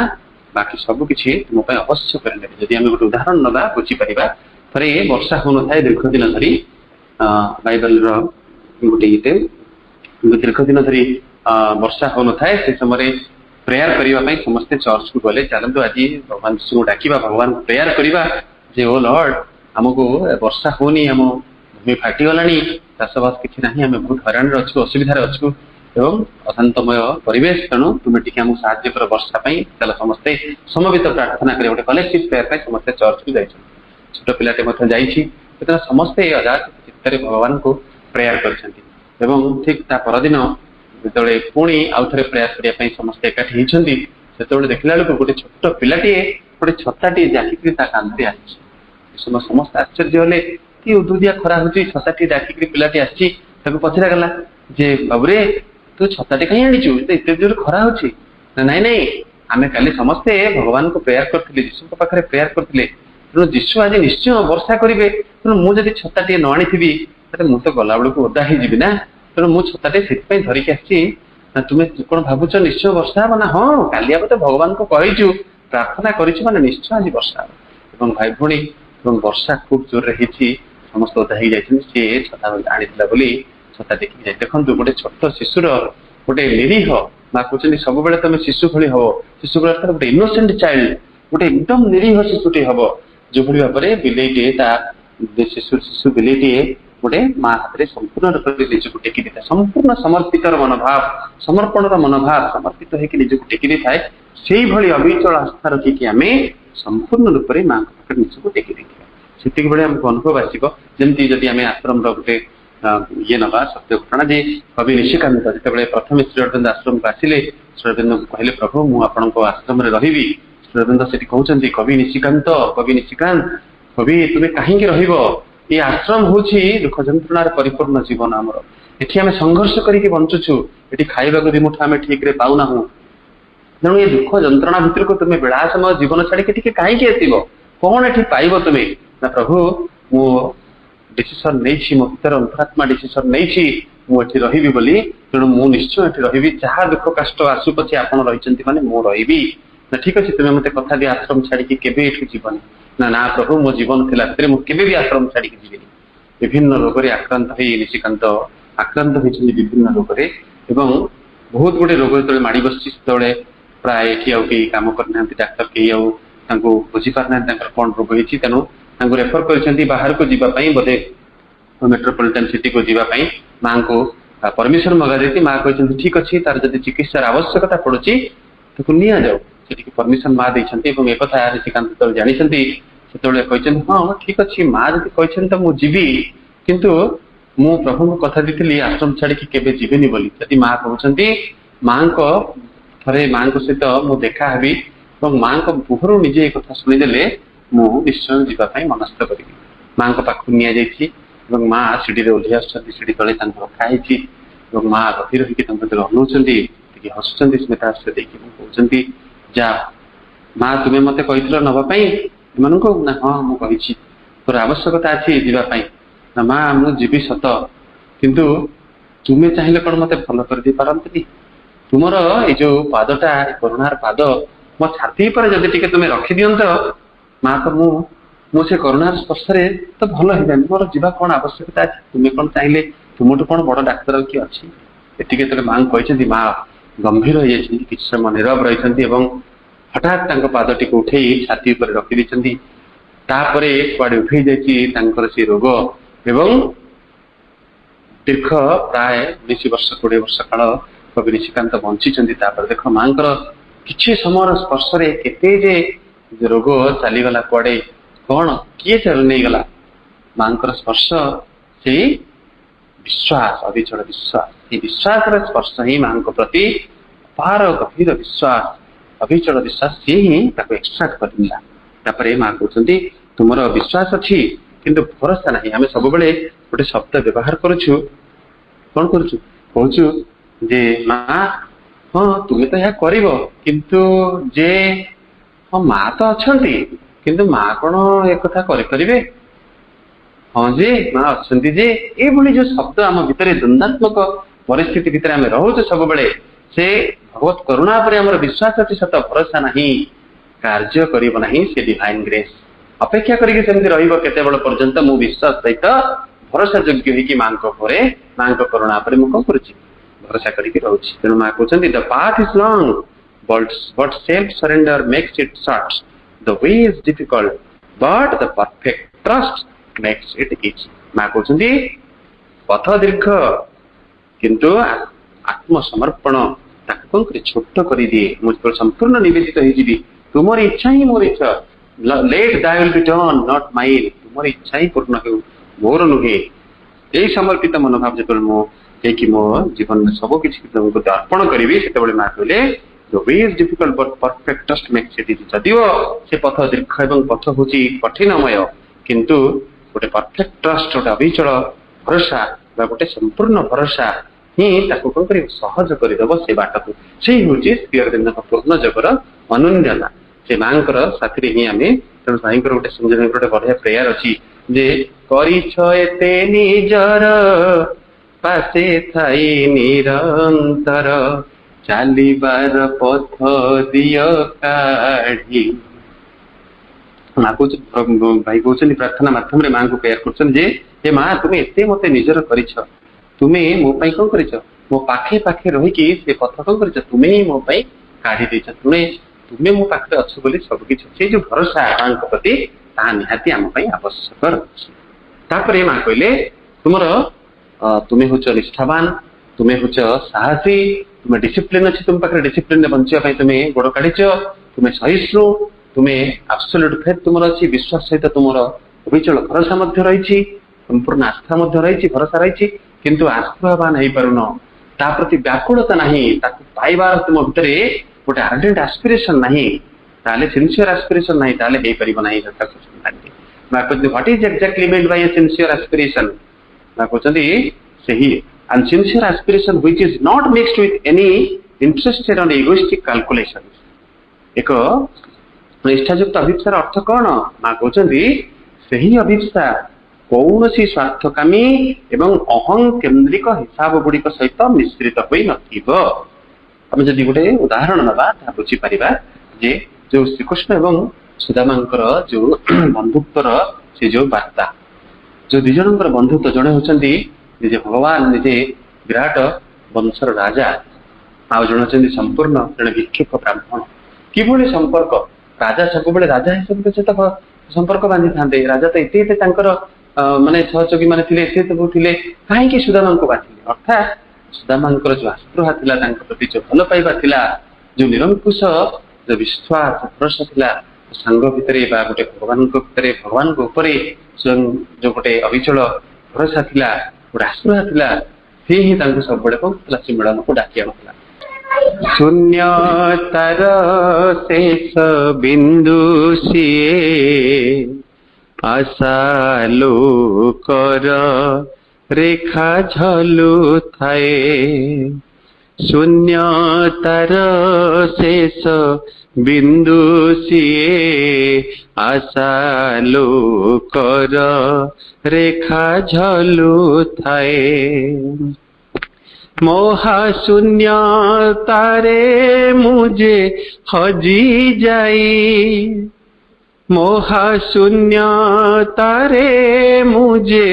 बाकी सब किछि तुम पे अवश्य करने। यदि हम गोटे उदाहरण नबा बुझी परिबा थरे वर्षा होन थाए दीर्घ दिन धरी बाइबल रो गोटे इते दीर्घ दिन धरी वर्षा होन थाए से समय प्रेयर करिबा पई समस्त चर्च को गले चलंतु आज भगवान को डाकिबा भगवान को प्रेयर करिबा जे ओ लॉर्ड हमको वर्षा होनी हम भूमि फाटी गलानी चाषबास किसी ना आम बहुत हईराण अच्छु असुविधार अच्छु एवं अशांतमय परिवेश तेणु तुम्हें टी आमको साहय कर वर्षा चल समस्ते समवेत प्रार्थना कर गोटे कलेक्टिव प्रेयर समस्ते चर्च को जाइए छोट पिलाटे समस्ते अजात चित्त भगवान को प्रेयर कर ठीक ता परदिन जो पुणी आउ थे प्रेयर करने समस्ते एकाठी होती से देखला बेलू गोटे छोट पिलाटे गोटे छताटी जाकिक कांदे आ समस्त आश्चर्य हेले कि उदुदिया खरा होची छताटी डाकिक पिलाटी आसी पचरा गला जे बाबूरे तू छताटी कहीं आनीचु एते जोर खरा होची नाई नाई आमे काली समस्ते भगवान को प्रेयर करथिले यीशु को पाखरे प्रेयर करथिले तेणु यीशु आज निश्चय वर्षा करिवे तेणु मु जदि छताटी न आनीथिबी ताले मु तो गला बेलू ओदा ही जीवी ना तेणु मु छताटी सेति धरिक आसी तुमे कोन भाबुच निश्चय वर्षा हो ना हाँ काली आबे तो भगवान को कहिचु प्रार्थना करिछु माने निश्चय आज वर्षा एवं भाई भणी एवं वर्षा खूब जोर रही समस्त ओदा ही जाइछन से छता आनीथिला बोली छता देखि जाय देखंतु गोटे छोट शिशुर गोटे निरीह मा कहते सब बेले तुम शिशु भली हम शिशु बेले गोटे इनोसेंट चाइल्ड गोटे एकदम निरीह शिशुटे हम जो भली भाव में बिलेटे शिशु शिशु बिलेटे गोटे माँ हाथ में संपूर्ण रूप से निजक टेकी था संपूर्ण समर्पित मनोभाव समर्पण मनोभाव समर्पित होकर निजक टेकी थाए से भली अविचल आस्था रखिकी आम संपूर्ण रूप से माँ पाखे निजक टेकी देखा से बेले आमको अनुभव आसो जमी जदि आम आश्रम गोटे ये नवा सत्य घटना जे कवि निशिकांत जिते प्रथम श्री अरविंद आश्रम को आसिले श्री अरविंद को कहले प्रभु मु आपण आश्रम में रही श्री अरविंद से कहते कवि निशिकांत कवि तुम्हें कहीं रहिबो ये आश्रम हूँ दुख जंत्रणार परिपूर्ण जीवन आमर एटी आम संघर्ष करके बंचुछु ये खाइबा दी मुठ आम ठीक रे पाऊना तेणु ये दुख जंत्रणा भितर को तुम्हें बेड़ा समय जीवन छाड़ी कहीं आसब कौन ये पाइब तुम्हें ना प्रभु मु डिसीजन नहीं मो भर अंतरात्मा डिसीजन नहीं मुझे रही बोली तेणु मु निश्चय ये रही जहाँ दुख कष्ट आसु पछे आपड़ रही माने मु रही ना ठीक अच्छे तुम्हें मत कथा दी आश्रम छाड़ी केवे जीवन ना ना प्रभु मो जीवन थी मुझे भी आश्रम छाड़ी जीवन विभिन्न रोग से आक्रांत हो निशिकांत आक्रांत होती विभिन्न रोग से बहुत गुड़े रोग जो माड़ बस प्राय एटी आउ कई कम करना डाक्तर कई बुझी पारना कौन रोग होती तेणु रेफर कर बाहर को जीवाई बोधे मेट्रोपोलिटन सिटी को जीवाई माँ को परमिशन मगा देती माँ कहते ठीक अच्छे तार जब चिकित्सार आवश्यकता पड़ुची तो नि जाऊ से परमिशन माँ देती एक निशिकांत जो जानते से हाँ ठीक अच्छे माँ जब कहते तो मुझे जीवी किंतु मु प्रभु को कथा दी आश्रम छाड़ी केवे जीवेनि बोली जदि माँ कहते माँ को थे माँ सहित मुझे देखाबी और माँ को मुहर निजे कथा शुणीदे मु निश्चय जीवाई मनस्थ करी माँ को पाख नि माँ सीढ़ी ओह्लि आसुँच सीढ़ी तले रखाई माँ गभीर होकर अनाऊँच हसुँच स्मिता कहते जा माँ तुम्हें मत कही नवाई एम ना हाँ मुझे तोर आवश्यकता अच्छी जीवाई ना माँ मुझे जीवी सत किंतु तुम्हें चाहिए कौन मत भल कर दे पारती तुमर ये जो पादटा करुणार पाद मो छाती पर जब टी तुम्हें रखी दिंत माँ तो मुझे करुणार स्पर्श तो भल हो मोर जीवा कौन आवश्यकता अच्छे तुम्हें कौन चाहिए तुमठू कौन बड़ डाक्तर किए अच्छी ये माँ कहते माँ गंभीर हो कि समय नीरव रही हठात पादटी को उठे छाती पर रखी कड़े उठे जाकर से रोग एवं दीर्घ प्राय 19 वर्ष 20 वर्ष काल कवि निशिकांत बंची देख माँ कि समय स्पर्श केते रोग चलीगला कड़े कौन किए चल नहीं गला माँ स्पर्श से विश्वास अविचल विश्वास ये विश्वास स्पर्श ही माँ प्रति अपार गभीर विश्वास अविचल विश्वास सी ही एक्सट्राक्ट कर माँ कहते तुम विश्वास अच्छी किंतु भरोसा नहीं आम सब गोटे शब्द व्यवहार करुचु कौन करुचु कहूँ जे माँ हाँ तुम्हें तो यह कर किंतु जे हाँ माँ तो अच्छा किंतु माँ कौन एक कथा करें हाँ जे माँ अच्छा जे ये जो शब्द आम भितर द्वंद्वात्मक परिस्थिति भितर आम रोचे सब बेले से भगवत करुणा पर आम विश्वास अच्छी सत भरोसा नहीं कार्य करना से डिवाइन ग्रेस अपेक्षा करके केते बेल पर्यंत मु विश्वास सहित भरोसा योग्य होगी माँ माँ करुणा पर मुझे कौन करुच्ची भरोसा करके रोचे तेणु माँ कहते the path is long but self surrender makes it short. The way is difficult, but the perfect trust makes it easy. माँ कहते पथ दीर्घ किंतु आत्मसमर्पण ताकू छोट कर दिए मुझे संपूर्ण निवेदित हो तुम इच्छा ही मोर इच्छा लेट दै will be done not mine तुम इच्छा ही पूर्ण हो मोर नुहे यही समर्पित मनोभाव जो मुझे मो जीवन में सबकि तुमको अर्पण करी से माँ कहले The way is difficult but perfect trust makes it easy. जदिव से पथ दीर्घ एवं पथ हूँ कठिनमय किंतु गोटे परफेक्ट ट्रस्ट गोटे अविचल भरोसा गोटे संपूर्ण भरोसा ही कौन कर सहज करदेव से बाट को से हूँ श्री अरविंद पूर्ण जगर अनुन्यता से माँ साथी ही आम तेणु भाई गोटे संजय गोटे बढ़िया प्रेयर अच्छी जे करते निजर पासे थाई निरंतर चालिबार पथ दिय काढ़ी माँ को भाई कहते प्रार्थना मध्यम माँ को प्रेयर कर माँ तुम्हें एत मत निजर कर तुम्हें मो कौन कर मो पाखे पाखे रहीकि से पथ कौन कर तुम्हें ही मो काढ़ी देच तुम्हें तुम्हें मो पाखे अच्छे बोली सबकि से जो भरोसा माँ प्रति ता निहाती आम आवश्यक रही माँ कहले तुमर तुम्हें हूँ निष्ठावान तुम्हें हूँ साहसी तुम्हें डिसिप्लिन अच्छी तुम पाखे डिसिप्लिन बंचाई तुम्हें गोड़ काढ़ तुम्हें सहिष्णु तुम्हें एब्सोल्यूट फेथ तुम अच्छी विश्वास सहित तुम अविचल भरोसा रही संपूर्ण आस्था रही भरोसा रही किंतु आस्थावान हो पारुन ता प्रति व्याकुलता नहीं पाइबार तुम भितर गोटे आर्डेंट एस्पिरेशन नहीं ताले सिंसियर एस्पिरेशन नहीं ताले हो पारिब नहीं what is exactly meant by A sincere aspiration ना कहते सही and sincere aspiration which is not mixed with any interested and egoistic calculations. एक निष्ठायुक्त अभिप्सार अर्थ कौन माँ कहते सही अभिप्सा कौन सी स्वार्थकामी एवं अहं केन्द्रिक हिसाब गुड़िक सहित मिश्रित होई नथिबो आम जदि गोटे उदाहरण नवा बुझीपर जे जो श्रीकृष्ण एवं सुदामांकर जो बंधुत्वर से जो वार्ता जो दुई जन बंधुत्व जड़े होती निजे भगवान निजे विराट वंशर राजा आउ जन संपूर्ण जड़े भिक्षुक ब्राह्मण किभली संपर्क राजा सब राजा हिसाब से संपर्क बांधि था राजा तो एत माने सहयोगी माने सब थे कहीं सुदामा को बांधिले अर्थात सुदामा जो आस्पृहा था प्रति जो भल पाइबा जो निरंकुश जो विश्वास भरोसा था सांग भितर गोटे भगवान भितर भगवान स्वयं जो गोटे अविचल भरोसा था गोटे आस्पृहा था सी ही सब कौन से मिलन को डाकी आनुला शून्य तार शेष बिंदु सीए आशा लोकर रेखा झलु थाए शून्य तार शेष बिंदु सीए आशा लोकर रेखा झलु थाए महाशून्य तारे मुझे हजी जाई महाशून्य तारे मुझे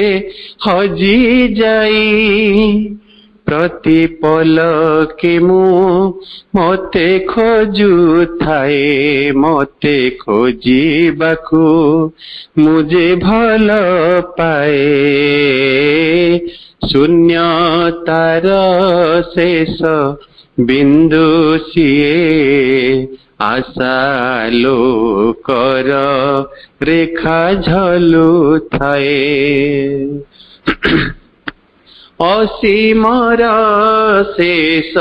हजी जाई प्रतिपल के मु मते खोजु थाए मते खोजी बाकू मुझे भल पाए शून्य तार शेष बिंदु सीए आशा लोकर रेखा झलु थाए असीमर शेष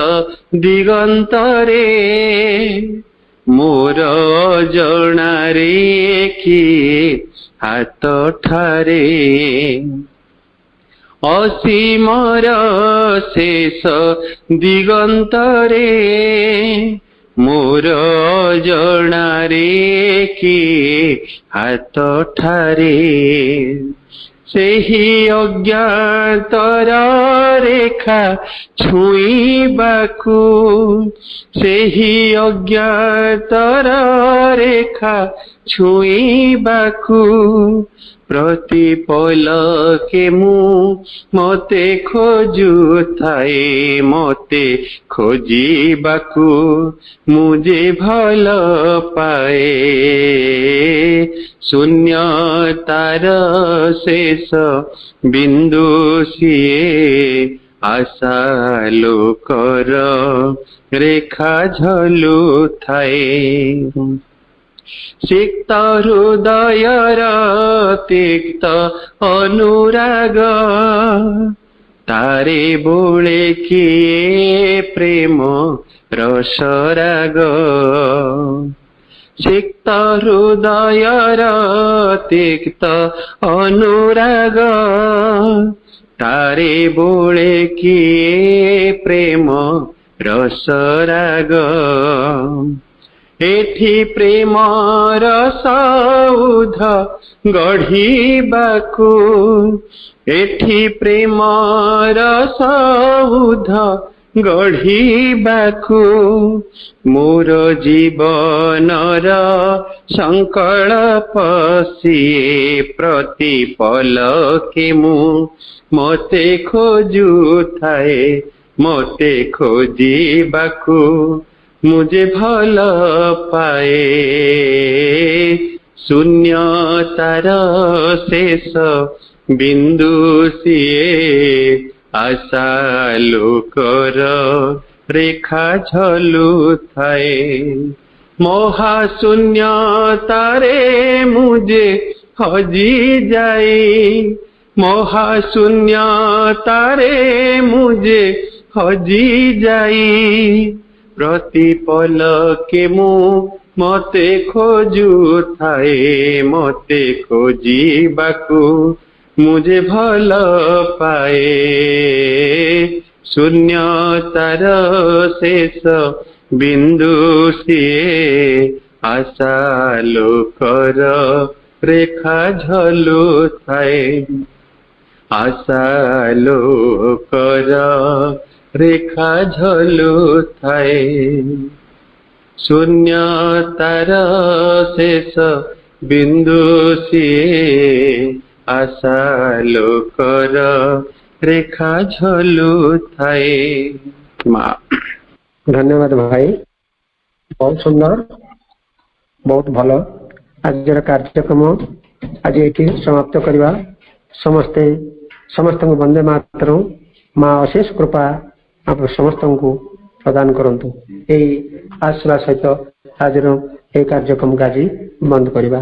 दिगंतरे मोर जणारे कि हाथ ठारे অসীমর শেষ দিগন্তরে মোর অଜଣାରେ କିଏ ହାତ ଠାରେ ସେହି ଅଜ୍ଞାତର ରେଖା ଛୁଇଁବାକୁ ସେହି ଅଜ୍ଞାତର ରେଖା ଛୁଇଁବାକୁ ପ୍ରତି ପଲକେ ମୁଁ ମତେ ଖୋଜୁଥାଏ ମତେ ଖୋଜିବାକୁ ମୁଁ ଯେ ଭଲ ପାଏ ଶୂନ୍ୟତାର ଶେଷ ବିନ୍ଦୁ ସିଏ ଆଶା ଲୋକର ରେଖା ଝଲୁଥାଏ ସିକ୍ତ ହୃଦୟର ତିକ୍ତ ଅନୁରାଗ ତାରେ ବୋଳେ କିଏ ପ୍ରେମ ରସରାଗ ସିକ୍ତ ହୃଦୟର ତିକ୍ତ ଅନୁରାଗ ତାରେ ବୋଳେ କିଏ ପ୍ରେମ ରସରାଗ ଏଠି ପ୍ରେମର ସୌଧ ଗଢ଼ିବାକୁ ଏଠି ପ୍ରେମର ସୌଧ ଗଢ଼ିବାକୁ ମୋର ଜୀବନର ସଂକଳ୍ପ ସିଏ ପ୍ରତି ପଲକେ ମୁଁ ମତେ ଖୋଜୁଥାଏ ମତେ ଖୋଜିବାକୁ ମୁଁ ଯେ ଭଲ ପାଏ ଶୂନ୍ୟତାର ଶେଷ ବିନ୍ଦୁ ସିଏ ଆଶା ଲୋକର ରେଖା ଝଲୁଥାଏ ମହାଶୂନ୍ୟତାରେ ମୁଁ ଯେ ହଜି ଯାଇ ମହାଶୂନ୍ୟତାରେ ମୁଁ ଯେ ହଜି ଯାଇ ପ୍ରତି ପଲକେ ମୁଁ ମତେ ଖୋଜୁଥାଏ ମତେ ଖୋଜିବାକୁ ମୁଁ ଯେ ଭଲ ପାଏ ଶୂନ୍ୟତାର ଶେଷ ବିନ୍ଦୁ ସିଏ ଆଶା ଲୋକର ରେଖା ଝଲୁଥାଏ ଆଶା ଲୋକର ରେଖା ଝଲୁଥାଏ ଶୂନ୍ୟତାର ଶେଷ ବିନ୍ଦୁ ସିଏ ଆଶା ଲୋକର ରେଖା ଝଲୁଥାଏ ମା ଧନ୍ୟବାଦ ଭାଇ, ବହୁତ ସୁନ୍ଦର, ବହୁତ ଭଲ। ଆଜିର କାର୍ଯ୍ୟକ୍ରମ ଆଜି ଏଠି ସମାପ୍ତ କରିବା। ସମସ୍ତଙ୍କୁ ବନ୍ଦେ ମାତରମ୍। ମା ଅଶେଷ କୃପା ଆପଣ ସମସ୍ତଙ୍କୁ ପ୍ରଦାନ କରନ୍ତୁ। ଏହି ଆଶୀର୍ବାଦ ସହିତ ଆଜିର ଏହି କାର୍ଯ୍ୟକ୍ରମକୁ ଆଜି ବନ୍ଦ କରିବା।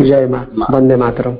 ଜୟ ମା, ବନ୍ଦେ ମାତରମ୍।